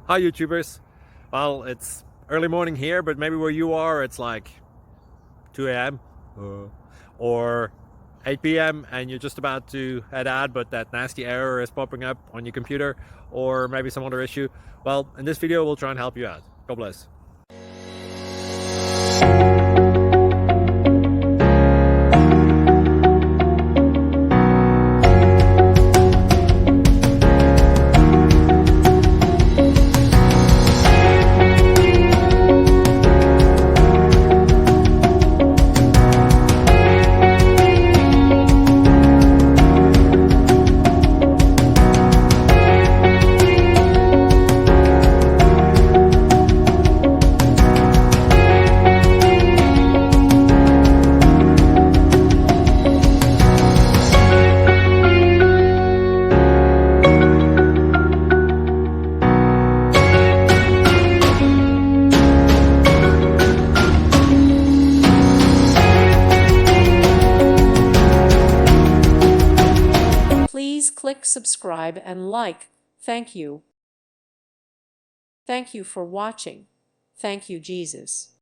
Hi YouTubers. Well, it's early morning here, but maybe where you are it's like 2 a.m. or 8 p.m. and you're just about to head out, but that nasty error is popping up on your computer, or maybe some other issue. Well, in this video we'll try and help you out. God bless. Please click subscribe and like. Thank you. Thank you for watching. Thank you, Jesus.